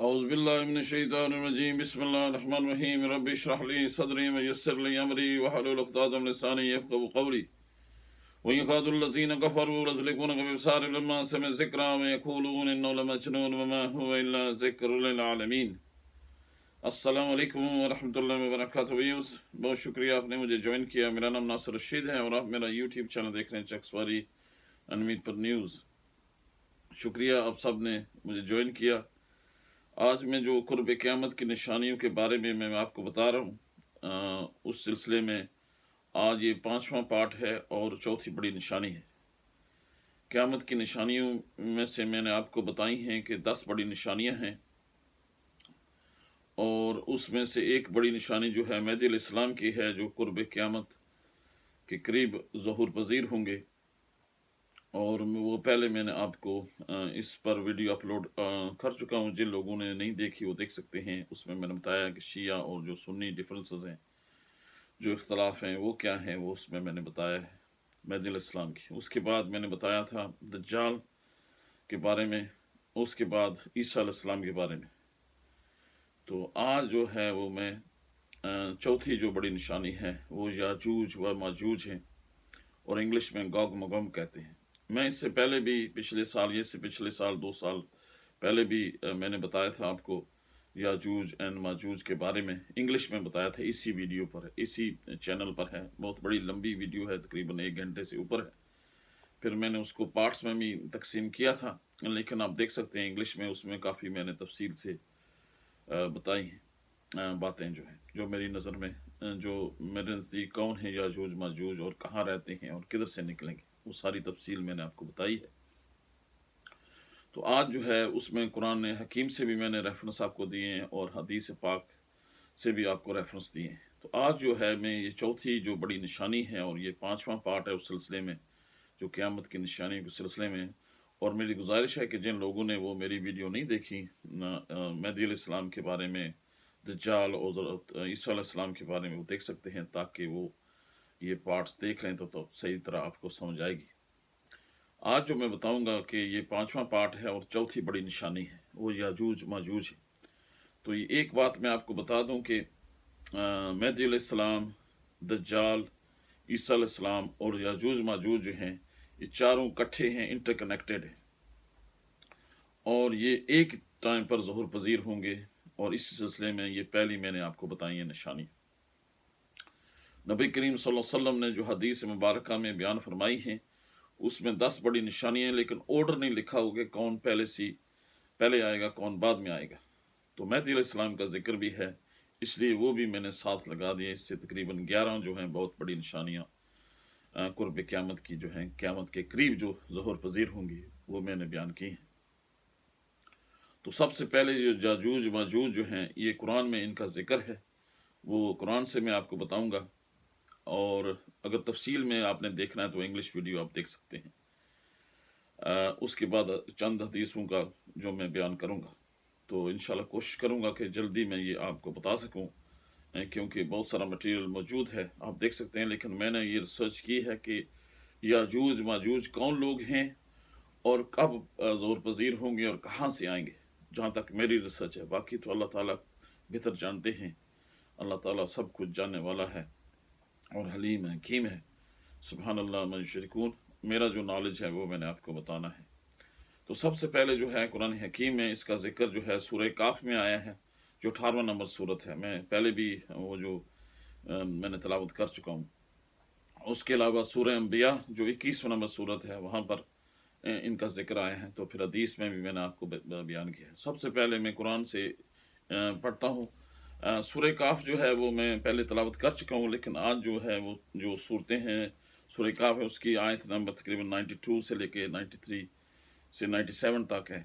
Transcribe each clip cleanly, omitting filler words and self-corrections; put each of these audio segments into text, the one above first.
اعوذ باللہ من الشیطان الرجیم بسم اللہ الرحمن الرحیم رب اشرح لی صدری ویسر لی امری واحلل عقدۃ من لسانی یفقهوا قولی ویکاد الذین کفروا یزلقونک بابصارهم لما سمعوا الذکر ویقولون انہ لمجنون وما هو الا ذکر للعالمین۔ السلام علیکم ورحمۃ اللہ وبرکاتہ ویوز، بہت شکریہ آپ نے مجھے جوائن کیا۔ میرا نام ناصر رشید ہے اور آپ میرا یوٹیوب چینل دیکھ رہے ہیں چک سواری انمید پر نیوز۔ شکریہ آپ سب نے مجھے جوائن کیا۔ آج میں جو قرب قیامت کی نشانیوں کے بارے میں آپ کو بتا رہا ہوں، اس سلسلے میں آج یہ 5واں پارٹ ہے اور چوتھی بڑی نشانی ہے۔ قیامت کی نشانیوں میں سے میں نے آپ کو بتائی ہیں کہ 10 بڑی نشانیاں ہیں، اور اس میں سے ایک بڑی نشانی جو ہے مہدی علیہ السلام کی ہے، جو قرب قیامت کے قریب ظہور پذیر ہوں گے۔ اور وہ پہلے میں نے آپ کو اس پر ویڈیو اپلوڈ کر چکا ہوں، جن لوگوں نے نہیں دیکھی وہ دیکھ سکتے ہیں۔ اس میں نے بتایا کہ شیعہ اور جو سنی ڈیفرنسز ہیں، جو اختلاف ہیں، وہ کیا ہیں، وہ اس میں نے بتایا ہے مہدی علیہ السلام کی۔ اس کے بعد میں نے بتایا تھا دجال کے بارے میں، اس کے بعد عیسیٰ علیہ السلام کے بارے میں۔ تو آج جو ہے وہ میں چوتھی جو بڑی نشانی ہے وہ یاجوج و ماجوج ہیں، اور انگلش میں گوگ مگوگ کہتے ہیں۔ میں اس سے پہلے بھی پچھلے سال 2 سال پہلے بھی میں نے بتایا تھا آپ کو یاجوج اینڈ ماجوج کے بارے میں، انگلش میں بتایا تھا، اسی ویڈیو پر ہے، اسی چینل پر ہے۔ بہت بڑی لمبی ویڈیو ہے، تقریباً 1 گھنٹے سے اوپر ہے۔ پھر میں نے اس کو پارٹس میں بھی تقسیم کیا تھا، لیکن آپ دیکھ سکتے ہیں انگلش میں اس میں کافی میں نے تفصیل سے بتائی ہیں باتیں، جو ہیں جو میری نظر میں، جو میرے نزدیک کون ہے یاجوج ماجوج اور کہاں رہتے ہیں اور کدھر سے نکلیں گے، وہ ساری تفصیل میں نے آپ کو بتائی ہے۔ تو آج جو ہے اس میں قرآن حکیم سے بھی میں نے ریفرنس آپ کو دیے ہیں، اور حدیث پاک سے بھی آپ کو ریفرنس دیے ہیں۔ تو آج جو ہے میں یہ چوتھی جو بڑی نشانی ہے، اور یہ 5واں پارٹ ہے اس سلسلے میں، جو قیامت کی نشانی کے سلسلے میں۔ اور میری گزارش ہے کہ جن لوگوں نے وہ میری ویڈیو نہیں دیکھی، مہدی علیہ السلام کے بارے میں، دجال اور عیسیٰ علیہ السلام کے بارے میں، وہ دیکھ سکتے ہیں، تاکہ وہ یہ پارٹس دیکھ لیں تو صحیح طرح آپ کو سمجھ آئے گی۔ آج جو میں بتاؤں گا کہ یہ 5واں پارٹ ہے اور چوتھی بڑی نشانی ہے، وہ یاجوج ماجوج ہے۔ تو یہ ایک بات میں آپ کو بتا دوں کہ مہدی علیہ السلام، دجال، عیسیٰ علیہ السلام اور یاجوج ماجوج جو ہیں، یہ چاروں کٹھے ہیں، انٹر کنیکٹڈ ہیں، اور یہ ایک ٹائم پر ظہور پذیر ہوں گے۔ اور اس سلسلے میں یہ پہلی میں نے آپ کو بتائی ہے نشانی۔ نبی کریم صلی اللہ علیہ وسلم نے جو حدیث مبارکہ میں بیان فرمائی ہیں، اس میں 10 بڑی نشانیاں ہیں، لیکن آرڈر نہیں لکھا ہوگا کون پہلے آئے گا، کون بعد میں آئے گا۔ تو مہدی علیہ السلام کا ذکر بھی ہے، اس لیے وہ بھی میں نے ساتھ لگا دیے۔ اس سے تقریباً 11 جو ہیں بہت بڑی نشانیاں قرب قیامت کی، جو ہیں قیامت کے قریب جو ظہور پذیر ہوں گی، وہ میں نے بیان کی ہیں۔ تو سب سے پہلے جو یاجوج ماجوج جو ہیں، یہ قرآن میں ان کا ذکر ہے، وہ قرآن سے میں آپ کو بتاؤں گا، اور اگر تفصیل میں آپ نے دیکھنا ہے تو انگلش ویڈیو آپ دیکھ سکتے ہیں۔ اس کے بعد چند حدیثوں کا جو میں بیان کروں گا، تو انشاءاللہ کوشش کروں گا کہ جلدی میں یہ آپ کو بتا سکوں، کیونکہ بہت سارا مٹیریل موجود ہے، آپ دیکھ سکتے ہیں۔ لیکن میں نے یہ ریسرچ کی ہے کہ یاجوج ماجوج کون لوگ ہیں اور کب ظہور پذیر ہوں گے اور کہاں سے آئیں گے، جہاں تک میری ریسرچ ہے۔ باقی تو اللہ تعالیٰ بہتر جانتے ہیں، اللہ تعالیٰ سب کچھ جاننے والا ہے اور حلیم حکیم ہے۔ سبحان اللہ عما یشرکون۔ میرا جو نالج ہے وہ میں نے آپ کو بتانا ہے۔ تو سب سے پہلے جو ہے قرآن حکیم میں اس کا ذکر جو ہے سورہ کاف میں آیا ہے، جو 18واں نمبر صورت ہے۔ میں پہلے بھی وہ جو میں نے تلاوت کر چکا ہوں۔ اس کے علاوہ سورہ انبیاء جو 21واں نمبر صورت ہے، وہاں پر ان کا ذکر آیا ہے۔ تو پھر حدیث میں بھی میں نے آپ کو بیان کیا ہے۔ سب سے پہلے میں قرآن سے پڑھتا ہوں۔ سورہ کاف جو ہے وہ میں پہلے تلاوت کر چکا ہوں، لیکن آج جو ہے وہ جو صورتیں ہیں سورہ کاف ہے، اس کی آیت نمبر تقریباً 92 سے لے کے 93 سے 97 تک ہے،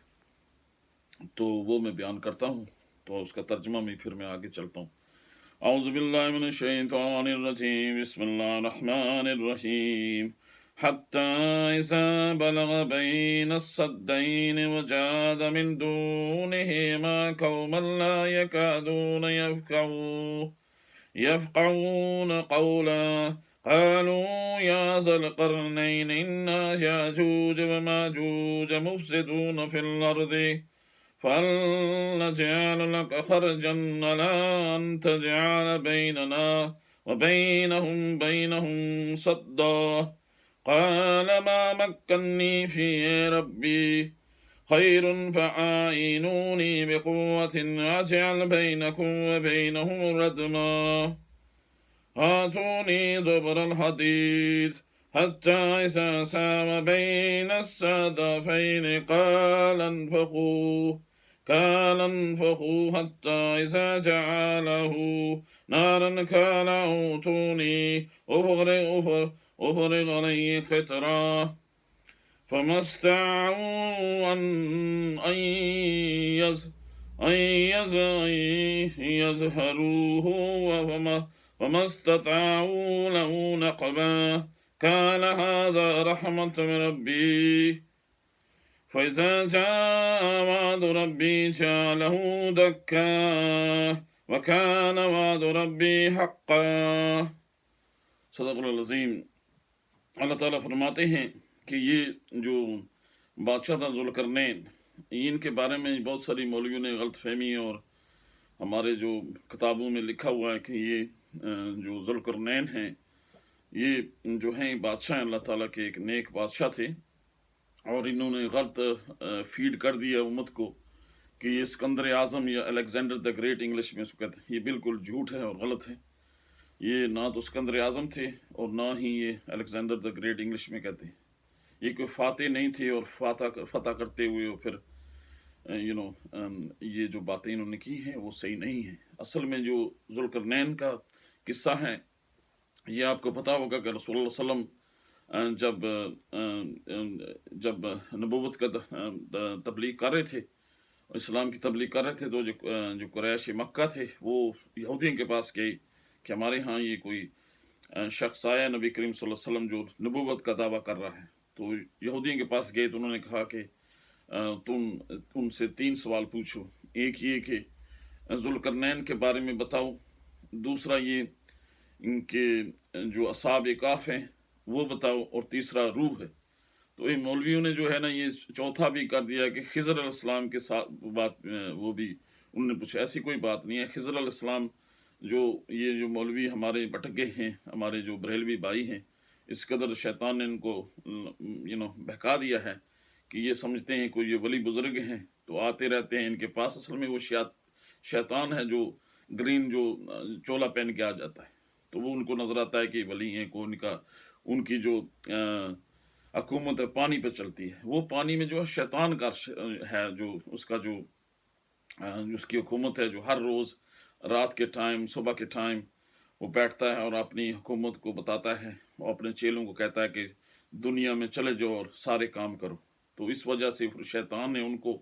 تو وہ میں بیان کرتا ہوں۔ تو اس کا ترجمہ میں پھر میں آگے چلتا ہوں۔ اعوذ باللہ من الشیطان الرجیم، بسم اللہ الرحمن الرحیم۔ حتی اذا بلغ بین السدین وجاد من دونہما قوما لا یکادون یفقهون قولا قالوا یا ذا القرنین ان یاجوج وماجوج مفسدون فی الارض فَلْنَجْعَلْ لَكَ خَرْجًا عَلَىٰ أَن تَجْعَلَ بَيْنَنَا وَبَيْنَهُمْ سَدًّا قَالَ مَا مَكَّنِّي فِيهِ رَبِّي خَيْرٌ فَأَعِينُونِي بِقُوَّةٍ أَجْعَلْ بَيْنَكُمْ وَبَيْنَهُمْ رَدْمًا آتوني زبر الحديد حتى إذا سام بين السدفين قال انفخوا حتى إذا جعله نارا قال أوتوني أفرغ عليه قطرا فما استطاعوا أن يظهروه وما استطاعوا له نقبا قال هذا رحمة من ربي فإذا جاء وعد ربي جعله دكا وكان وعد ربي حقا۔ صدق اللہ العظیم۔ اللہ تعالیٰ فرماتے ہیں کہ یہ جو بادشاہ تھا ذوالقرنین، ان کے بارے میں بہت ساری مولویوں نے غلط فہمی اور ہمارے جو کتابوں میں لکھا ہوا ہے کہ یہ جو ذوالقرنین ہیں یہ جو ہیں بادشاہ اللہ تعالیٰ کے ایک نیک بادشاہ تھے، اور انہوں نے غلط فیڈ کر دیا امت کو کہ یہ اسکندر اعظم یا الیگزینڈر دا گریٹ انگلش میں اس کو کہتے ہیں۔ یہ بالکل جھوٹ ہے اور غلط ہے۔ یہ نہ تو اسکندر اعظم تھے اور نہ ہی یہ الیگزینڈر دا گریٹ انگلش میں کہتے ہیں۔ یہ کوئی فاتح نہیں تھے اور فتح کرتے ہوئے اور پھر یہ جو باتیں انہوں نے کی ہیں وہ صحیح نہیں ہیں۔ اصل میں جو ذوالقرنین کا قصہ ہے یہ آپ کو پتہ ہوگا کہ رسول اللہ صلی اللہ علیہ وسلم جب نبوت کا تبلیغ کر رہے تھے، اسلام کی تبلیغ کر رہے تھے، تو جو قریش مکہ تھے وہ یہودیوں کے پاس گئے کہ ہمارے ہاں یہ کوئی شخص آیا نبی کریم صلی اللہ علیہ وسلم جو نبوت کا دعویٰ کر رہا ہے۔ تو یہودیوں کے پاس گئے تو انہوں نے کہا کہ تم ان سے 3 سوال پوچھو، ایک یہ کہ ذوالقرنین کے بارے میں بتاؤ، دوسرا یہ ان کے جو اصحاب کہف ہیں وہ بتاؤ، اور تیسرا روح ہے۔ تو ان مولویوں نے جو ہے نا یہ چوتھا بھی کر دیا کہ خضر علیہ السلام کے ساتھ بات وہ بھی انہوں نے پوچھا۔ ایسی کوئی بات نہیں ہے۔ خضر علیہ السلام یہ جو مولوی ہمارے بٹک گئے ہیں، ہمارے جو بریلوی بھائی ہیں، اس قدر شیطان نے ان کو بہکا دیا ہے کہ یہ سمجھتے ہیں کوئی یہ ولی بزرگ ہیں تو آتے رہتے ہیں ان کے پاس۔ اصل میں وہ شیطان ہے جو گرین جو چولا پہن کے آ جاتا ہے، تو وہ ان کو نظر آتا ہے کہ ولی ہیں، ان کی جو حکومت ہے پانی پہ چلتی ہے، وہ پانی میں جو شیطان کا ہے، جو اس کا جو اس کی حکومت ہے، جو ہر روز رات کے ٹائم صبح کے ٹائم وہ بیٹھتا ہے اور اپنی حکومت کو بتاتا ہے، وہ اپنے چیلوں کو کہتا ہے کہ دنیا میں چلے جاؤ اور سارے کام کرو۔ تو اس وجہ سے پھر شیطان نے ان کو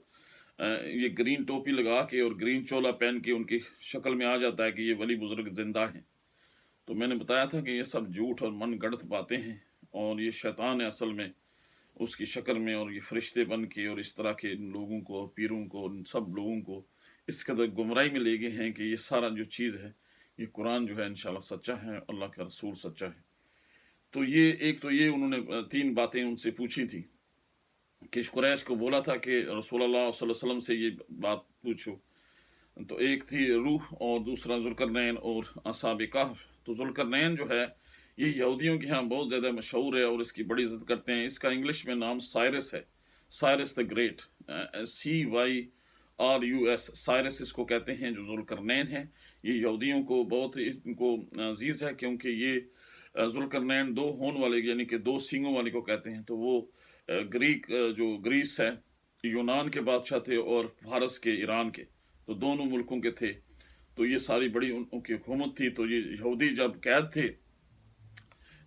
یہ گرین ٹوپی لگا کے اور گرین چولا پہن کے ان کی شکل میں آ جاتا ہے کہ یہ ولی بزرگ زندہ ہیں۔ تو میں نے بتایا تھا کہ یہ سب جھوٹ اور من گڑت باتیں ہیں، اور یہ شیطان ہے اصل میں اس کی شکل میں، اور یہ فرشتے بن کے اور اس طرح کے لوگوں کو، پیروں کو، ان سب لوگوں کو اس قدر گمراہی میں لے گئے ہیں کہ یہ سارا جو چیز ہے یہ قرآن جو ہے انشاءاللہ سچا ہے، اللہ کا رسول سچا ہے۔ تو یہ انہوں نے 3 باتیں ان سے پوچھی تھی کہ قریش کو بولا تھا کہ رسول اللہ صلی اللہ علیہ وسلم سے یہ بات پوچھو۔ تو ایک تھی روح، اور دوسرا ذوالقرنین اور اصحاب کہف۔ تو ذوالقرنین جو ہے یہ یہودیوں کے ہاں بہت زیادہ مشہور ہے اور اس کی بڑی عزت کرتے ہیں۔ اس کا انگلش میں نام سائرس ہے، Cyrus the great, CYRUS، Cyrus اس کو کہتے ہیں جو ذوالقرنین ہے۔ یہ یہودیوں کو بہت ان کو عزیز ہے، کیونکہ یہ ذوالقرنین 2 ہون والے یعنی کہ 2 سینگوں والے کو کہتے ہیں۔ تو وہ جو گریس ہے، یونان کے بادشاہ تھے اور فارس کے، ایران کے، تو دونوں ملکوں کے تھے۔ تو یہ ساری بڑی ان کی حکومت تھی۔ تو یہ یہودی جب قید تھے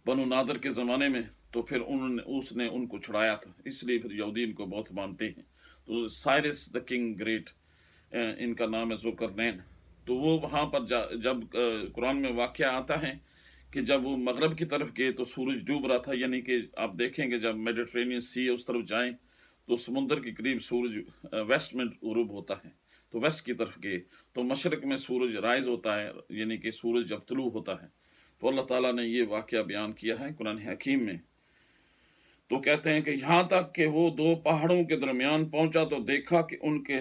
بنو نادر کے زمانے میں، تو پھر اس نے ان کو چھڑایا تھا، اس لیے پھر یہودی ان کو بہت مانتے ہیں۔ تو Cyrus the king great in کا نام ہے ذوالقرنین۔ تو وہ وہاں پر جب قرآن میں واقعہ آتا ہے کہ جب وہ مغرب کی طرف گئے تو سورج ڈوب رہا تھا، یعنی کہ آپ دیکھیں گے جب میڈیٹرینین سی اس طرف جائیں تو سمندر کے قریب سورج ویسٹ میں غروب ہوتا ہے، تو ویسٹ کی طرف گئے تو مشرق میں سورج رائز ہوتا ہے، یعنی کہ سورج جب طلوع ہوتا ہے۔ تو اللہ تعالیٰ نے یہ واقعہ بیان کیا ہے قرآن حکیم میں۔ تو کہتے ہیں کہ یہاں تک کہ وہ 2 پہاڑوں کے درمیان پہنچا تو دیکھا کہ ان کے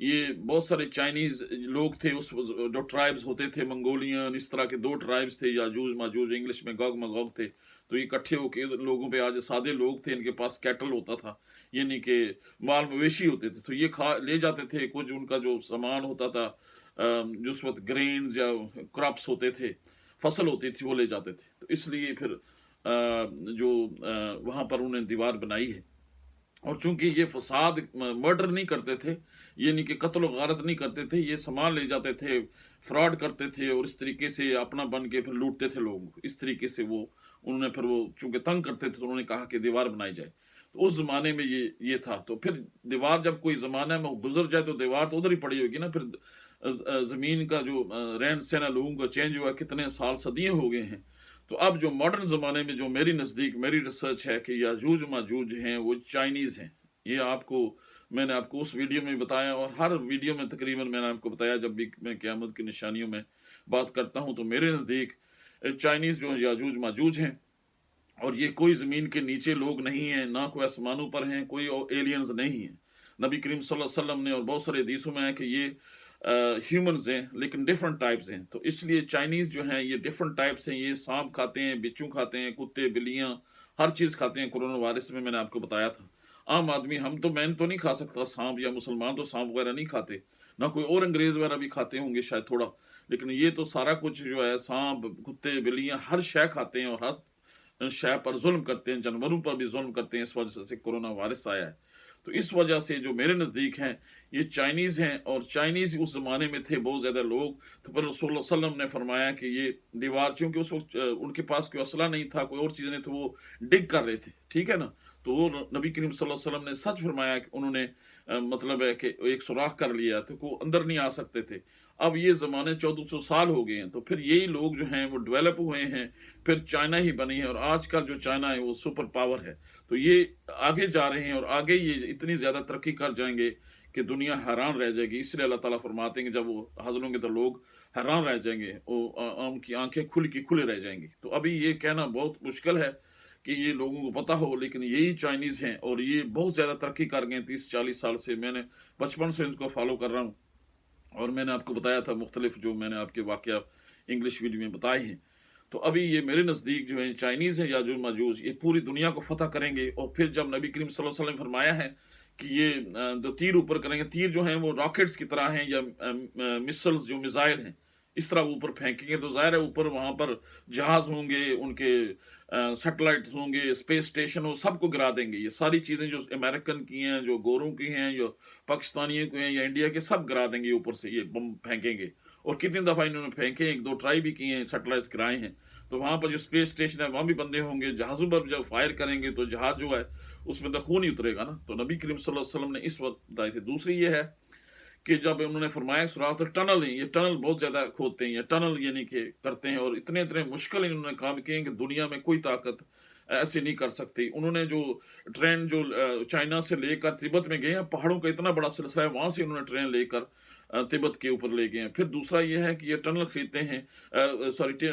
یہ بہت سارے چائنیز لوگ تھے، اس جو ٹرائبز ہوتے تھے منگولین، اس طرح کے 2 ٹرائبز تھے، یاجوج ماجوج، انگلش میں گوگ مگوگ تھے. تو یہ اکٹھے ہو کے لوگوں پہ آج سادے لوگ تھے، ان کے پاس کیٹل ہوتا تھا، یعنی کہ مال مویشی ہوتے تھے، تو یہ لے جاتے تھے. کچھ ان کا جو سامان ہوتا تھا، جس وقت گرینز یا کراپس ہوتے تھے، فصل ہوتی تھی، وہ لے جاتے تھے. تو اس لیے پھر جو وہاں پر انہوں نے دیوار بنائی ہے. اور چونکہ یہ فساد، مرڈر نہیں کرتے تھے، یعنی کہ قتل و غارت نہیں کرتے تھے، یہ سامان لے جاتے تھے، فراڈ کرتے تھے، اور اس طریقے سے اپنا بن کے پھر لوٹتے تھے لوگوں کو. اس طریقے سے انہوں نے پھر چونکہ تنگ کرتے تھے، تو انہوں نے کہا کہ دیوار بنائی جائے. تو اس زمانے میں یہ تھا. تو پھر دیوار جب کوئی زمانہ میں گزر جائے تو دیوار تو ادھر ہی پڑی ہوگی نا. پھر زمین کا جو رہن سہن ہے لوگوں کا چینج ہوا، کتنے سال صدیاں ہو گئے ہیں. تو اب جو ماڈرن زمانے میں جو میری نزدیک میری ریسرچ ہے کہ یاجوج ماجوج ہیں، وہ چائنیز ہیں. یہ میں نے آپ کو اس ویڈیو میں بتایا، اور ہر ویڈیو میں تقریباً میں نے آپ کو بتایا. جب بھی میں قیامت کی نشانیوں میں بات کرتا ہوں تو میرے نزدیک چائنیز جو یاجوج ماجوج ہیں. اور یہ کوئی زمین کے نیچے لوگ نہیں ہیں، نہ کوئی آسمانوں پر ہیں، کوئی ایلینز نہیں ہیں. نبی کریم صلی اللہ علیہ وسلم نے اور بہت سارے حدیثوں میں ہے کہ یہ ہیومنز ہیں، لیکن ڈفرنٹ ٹائپس ہیں. تو اس لیے چائنیز جو ہیں یہ ڈفرنٹ ٹائپس ہیں. یہ سانپ کھاتے ہیں، بچھو کھاتے ہیں، کتے بلیاں ہر چیز کھاتے ہیں. کورونا وائرس میں نے آپ کو بتایا تھا. عام آدمی میں تو نہیں کھا سکتا سانپ، یا مسلمان تو سانپ وغیرہ نہیں کھاتے، نہ کوئی اور انگریز وغیرہ بھی کھاتے ہوں گے شاید تھوڑا. لیکن یہ تو سارا کچھ جو ہے، سانپ کتے بلیاں ہر شے کھاتے ہیں، اور ہر شے پر ظلم کرتے ہیں، جانوروں پر بھی ظلم کرتے ہیں. اس وجہ سے کورونا وائرس آیا ہے. تو اس وجہ سے جو میرے نزدیک ہیں یہ چائنیز ہیں. اور چائنیز اس زمانے میں تھے بہت زیادہ لوگ. تو پھر رسول اللہ صلی اللہ علیہ وسلم نے فرمایا کہ یہ دیوار، چونکہ اس وقت ان کے پاس کوئی اسلحہ نہیں تھا، کوئی اور چیزیں نہیں، تو وہ ڈگ کر رہے تھے، ٹھیک ہے نا. تو وہ نبی کریم صلی اللہ علیہ وسلم نے سچ فرمایا کہ انہوں نے مطلب ہے کہ ایک سوراخ کر لیا، تو وہ اندر نہیں آ سکتے تھے. اب یہ زمانے 1400 سال ہو گئے ہیں. تو پھر یہی لوگ جو ہیں وہ ڈیولپ ہوئے ہیں، پھر چائنا ہی بنی ہے. اور آج کل جو چائنا ہے وہ سپر پاور ہے. تو یہ آگے جا رہے ہیں، اور آگے یہ اتنی زیادہ ترقی کر جائیں گے کہ دنیا حیران رہ جائے گی. اس لیے اللہ تعالیٰ فرماتے ہیں کہ جب وہ حاضر ہوں گے تو لوگ حیران رہ جائیں گے، ان کی آنکھیں کھلے رہ جائیں گی. تو ابھی یہ کہنا بہت مشکل ہے کہ یہ لوگوں کو پتہ ہو، لیکن یہی چائنیز ہیں، اور یہ بہت زیادہ ترقی کر گئے 30-40 سال سے. میں نے بچپن سے ان کو فالو کر رہا ہوں، اور میں نے آپ کو بتایا تھا مختلف جو میں نے آپ کے واقعہ انگلش ویڈیو میں بتائے ہیں. تو ابھی یہ میرے نزدیک جو ہیں چائنیز ہیں، یاجوج ماجوج، یہ پوری دنیا کو فتح کریں گے. اور پھر جب نبی کریم صلی اللہ علیہ وسلم نے فرمایا ہے کہ یہ جو تیر اوپر کریں گے، تیر جو ہیں وہ راکٹس کی طرح ہیں، یا مسلز جو میزائل ہیں، اس طرح وہ اوپر پھینکیں گے. تو ظاہر ہے اوپر وہاں پر جہاز ہوں گے، ان کے سیٹلائٹس ہوں گے، اسپیس اسٹیشن ہو، سب کو گرا دیں گے. یہ ساری چیزیں جو امریکن کی ہیں، جو گوروں کی ہیں، جو پاکستانیوں کی ہیں، یا انڈیا کے، سب گرا دیں گے اوپر سے. یہ بم پھینکیں گے. اور کتنی دفعہ انہوں نے پھینکے، 1-2 ٹرائی بھی کی ہیں، سیٹلائٹس گرائے ہیں. تو وہاں پر جو اسپیس اسٹیشن ہے وہاں بھی بندے ہوں گے. جہازوں پر جب فائر کریں گے تو جہاز جو ہے اس میں تو خون ہی اترے گا نا. تو نبی کریم صلی اللہ علیہ وسلم نے اس وقت بتائی تھی. دوسری یہ ہے کہ جب انہوں نے فرمایا سوراخ، تو ٹنل ہیں، یہ ٹنل بہت زیادہ کھودتے ہیں، یہ ٹنل یعنی کہ کرتے ہیں. اور اتنے مشکل انہوں نے کام کیے ہیں کہ دنیا میں کوئی طاقت ایسے نہیں کر سکتی. انہوں نے جو ٹرین جو چائنا سے لے کر تبت میں گئے ہیں، پہاڑوں کا اتنا بڑا سلسلہ ہے، وہاں سے انہوں نے ٹرین لے کر تبت کے اوپر لے گئے ہیں. پھر دوسرا یہ ہے کہ یہ ٹنل خریدتے ہیں،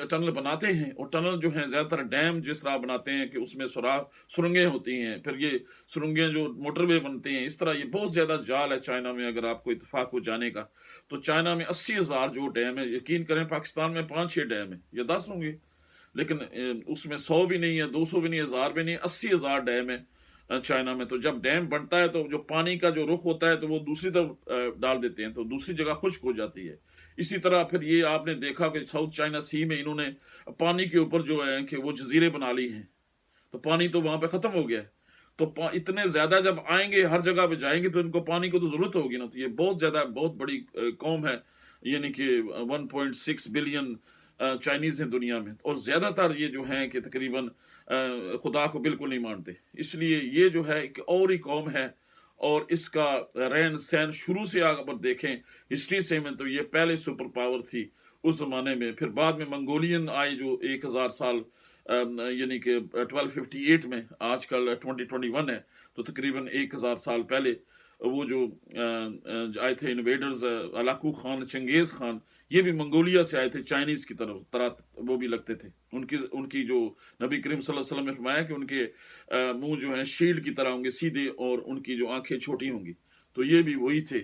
ٹنل بناتے ہیں. اور ٹنل جو ہیں زیادہ تر ڈیم جس طرح بناتے ہیں کہ اس میں سرنگیں ہوتی ہیں، پھر یہ سرنگیں جو موٹر وے بنتے ہیں، اس طرح یہ بہت زیادہ جال ہے چائنا میں. اگر آپ کو اتفاق ہو جانے کا تو چائنا میں 80,000 جو ڈیم ہے، یقین کریں پاکستان میں 5-6 ڈیم ہیں یا 10 ہوں گے، لیکن اس میں 100 بھی نہیں ہے، 200 بھی نہیں، 1000 بھی نہیں، 80,000 ڈیم ہے چائنا میں. تو جب ڈیم بنتا ہے تو جو پانی کا جو رخ ہوتا ہے تو وہ دوسری طرف ڈال دیتے ہیں، تو دوسری جگہ خشک ہو جاتی ہے. اسی طرح پھر یہ آپ نے دیکھا کہ ساؤتھ چائنا سی میں انہوں نے پانی کے اوپر جو ہے کہ وہ جزیرے بنا لی ہیں. تو پانی تو وہاں پہ ختم ہو گیا ہے. تو اتنے زیادہ جب آئیں گے، ہر جگہ پہ جائیں گے، تو ان کو پانی کو تو ضرورت ہوگی نا. تو یہ بہت زیادہ بہت بڑی قوم ہے، یعنی کہ 1.6 بلین چائنیز ہیں دنیا میں. اور زیادہ تر یہ جو ہیں کہ تقریباً خدا کو بالکل نہیں مانتے. اس لیے یہ جو ہے ایک اور ہی قوم ہے. اور اس کا رہن سہن شروع سے اگر دیکھیں ہسٹری سے میں، تو یہ پہلے سپر پاور تھی اس زمانے میں. پھر بعد میں منگولین آئے جو 1000 سال یعنی کہ 1258 میں، آج کل 2021 ہے، تو تقریباً 1000 سال پہلے وہ جو آئے تھے انویڈرز، علاقو خان، چنگیز خان، یہ بھی منگولیا سے آئے تھے، چائنیز کی طرح وہ بھی لگتے تھے. ان کی جو نبی کریم صلی اللہ علیہ وسلم نے فرمایا کہ ان کے منہ جو ہیں شیلڈ کی طرح ہوں گے، سیدھے، اور ان کی جو آنکھیں چھوٹی ہوں گی. تو یہ بھی وہی تھے.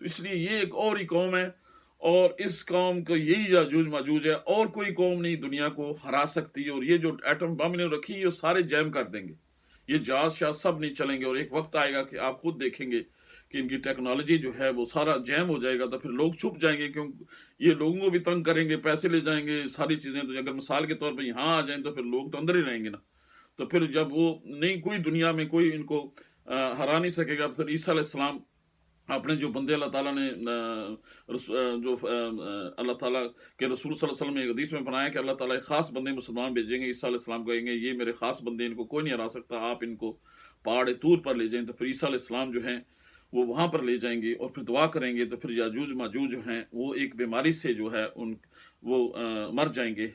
تو اس لیے یہ ایک اور ہی قوم ہے، اور اس قوم کو یہی یاجوج ماجوج ہے، اور کوئی قوم نہیں دنیا کو ہرا سکتی، اور یہ جو ایٹم بم نے رکھی ہے یہ سارے جیم کر دیں گے، یہ جہاز شاز سب نہیں چلیں گے، اور ایک وقت آئے گا کہ آپ خود دیکھیں گے کہ ان کی ٹیکنالوجی جو ہے وہ سارا جیم ہو جائے گا، تو پھر لوگ چھپ جائیں گے، کیونکہ یہ لوگوں کو بھی تنگ کریں گے، پیسے لے جائیں گے، ساری چیزیں، تو اگر مثال کے طور پہ یہاں آ جائیں تو پھر لوگ تو اندر ہی رہیں گے نا، تو پھر جب وہ نہیں، کوئی دنیا میں کوئی ان کو ہرا نہیں سکے گا، پھر عیسیٰ علیہ السلام اپنے جو بندے اللہ تعالیٰ نے جو اللہ تعالیٰ کے رسول صلی اللہ علیہ وسلم نے ایک حدیث میں بنایا کہ اللہ تعالیٰ ایک خاص بندے مسلمان بھیجیں گے، عیسیٰ علیہ السلام کہیں گے یہ میرے خاص بندے، ان کو کوئی نہیں ہرا سکتا، آپ ان کو پہاڑ طور پر لے جائیں، تو پھر عیسیٰ علیہ السلام جو ہیں وہ وہاں پر لے جائیں گے، اور پھر دعا کریں گے، تو پھر یاجوج ماجوج جو ہیں وہ ایک بیماری سے جو ہے وہ مر جائیں گے،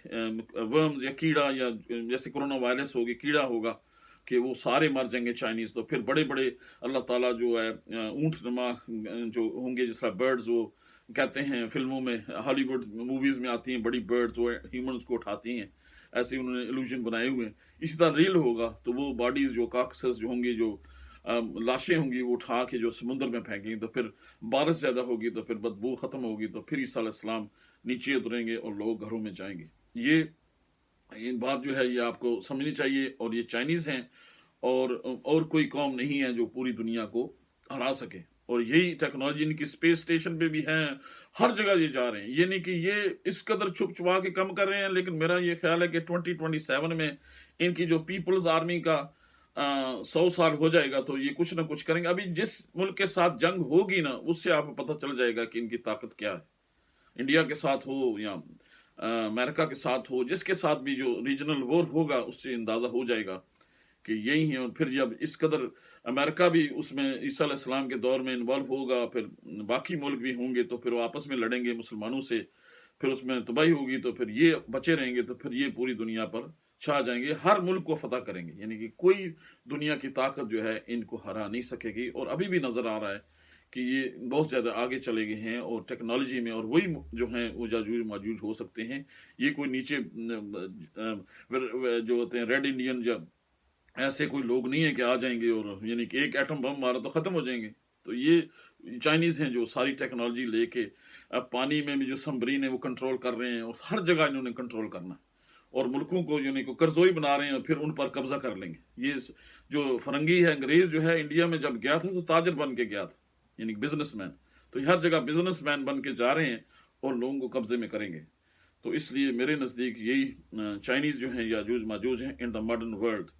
ورمز یا کیڑا، یا جیسے کرونا وائرس ہوگی، کیڑا ہوگا کہ وہ سارے مر جائیں گے چائنیز، تو پھر بڑے بڑے اللہ تعالیٰ جو ہے اونٹ نما جو ہوں گے، جس طرح برڈز وہ کہتے ہیں فلموں میں، ہالی ووڈ موویز میں آتی ہیں بڑی برڈز وہ ہیومنز کو اٹھاتی ہیں، ایسے انہوں نے ایلوژن بنائے ہوئے ہیں، اسی طرح ریل ہوگا تو وہ باڈیز جو کاکسز جو ہوں گی، جو لاشیں ہوں گی، وہ اٹھا کے جو سمندر میں پھینکیں گے، تو پھر بارش زیادہ ہوگی، تو پھر بدبو ختم ہوگی، تو پھر عیسیٰ علیہ السلام نیچے اتریں گے اور لوگ گھروں میں جائیں گے۔ یہ بات جو ہے یہ آپ کو سمجھنی چاہیے، اور یہ چائنیز ہیں، اور کوئی قوم نہیں ہے جو پوری دنیا کو ہرا سکے، اور یہی ٹیکنالوجی ان کی اسپیس اسٹیشن پہ بھی ہیں، ہر جگہ یہ جا رہے ہیں، یہ نہیں کہ یہ اس قدر چھپ چھپا کے کم کر رہے ہیں، لیکن میرا یہ خیال ہے کہ 2027 میں ان کی جو پیپلز آرمی کا 100 سال ہو جائے گا تو یہ کچھ نہ کچھ کریں گے۔ ابھی جس ملک کے ساتھ جنگ ہوگی نا، اس سے آپ کو پتہ چل جائے گا کہ ان کی طاقت کیا ہے، انڈیا کے ساتھ ہو یا امریکہ کے ساتھ ہو، جس کے ساتھ بھی جو ریجنل وار ہوگا اس سے اندازہ ہو جائے گا کہ یہی ہیں، اور پھر جب اس قدر امریکہ بھی اس میں عیسیٰ علیہ السلام کے دور میں انوالو ہوگا، پھر باقی ملک بھی ہوں گے، تو پھر وہ آپس میں لڑیں گے مسلمانوں سے، پھر اس میں تباہی ہوگی، تو پھر یہ بچے رہیں گے، تو پھر یہ پوری دنیا پر چھا جائیں گے، ہر ملک کو فتح کریں گے، یعنی کہ کوئی دنیا کی طاقت جو ہے ان کو ہرا نہیں سکے گی، اور ابھی بھی نظر آ رہا ہے کہ یہ بہت زیادہ آگے چلے گئے ہیں اور ٹیکنالوجی میں، اور وہی جو ہیں وہ یاجوج ماجوج ہو سکتے ہیں، یہ کوئی نیچے جو ہوتے ہیں ریڈ انڈین یا ایسے کوئی لوگ نہیں ہیں کہ آ جائیں گے اور یعنی کہ ایک ایٹم بم مارا تو ختم ہو جائیں گے، تو یہ چائنیز ہیں جو ساری ٹیکنالوجی لے کے اب پانی میں بھی جو سمبرین ہے وہ کنٹرول کر رہے ہیں، اور ہر جگہ انہوں نے کنٹرول کرنا ہے، اور ملکوں کو یعنی کو قرضوئی بنا رہے ہیں، اور پھر ان پر قبضہ کر لیں گے۔ یہ جو فرنگی ہے، انگریز جو ہے انڈیا میں جب گیا تھا تو تاجر بن کے گیا تھا، یعنی بزنس مین، تو یہ ہر جگہ بزنس مین بن کے جا رہے ہیں اور لوگوں کو قبضے میں کریں گے، تو اس لیے میرے نزدیک یہی چائنیز جو ہیں یاجوج ماجوج ہیں ان دا ماڈرن ورلڈ،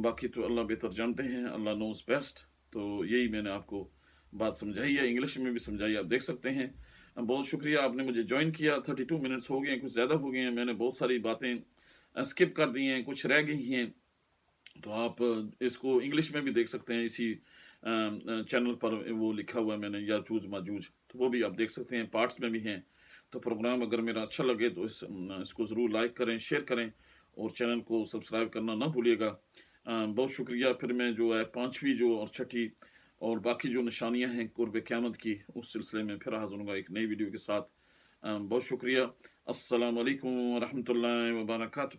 باقی تو اللہ بہتر جانتے ہیں، اللہ نوز بیسٹ، تو یہی میں نے آپ کو بات سمجھائی ہے، انگلش میں بھی سمجھائی، آپ دیکھ سکتے ہیں۔ بہت شکریہ آپ نے مجھے جوائن کیا، 32 منٹس ہو گئے ہیں، کچھ زیادہ ہو گئے ہیں، میں نے بہت ساری باتیں اسکپ کر دی ہیں، کچھ رہ گئی ہیں، تو آپ اس کو انگلش میں بھی دیکھ سکتے ہیں، اسی چینل پر وہ لکھا ہوا ہے میں نے، یاجوج ماجوج، تو وہ بھی آپ دیکھ سکتے ہیں، پارٹس میں بھی ہیں، تو پروگرام اگر میرا اچھا لگے تو اس کو ضرور لائک کریں، شیئر کریں، اور چینل کو سبسکرائب کرنا نہ بھولیے گا۔ بہت شکریہ، پھر میں جو ہے 5ویں جو اور 6ٹھی اور باقی جو نشانیاں ہیں قرب قیامت کی، اس سلسلے میں پھر حاضر ہوں گا ایک نئی ویڈیو کے ساتھ۔ بہت شکریہ، السلام علیکم ورحمۃ اللہ وبرکاتہ۔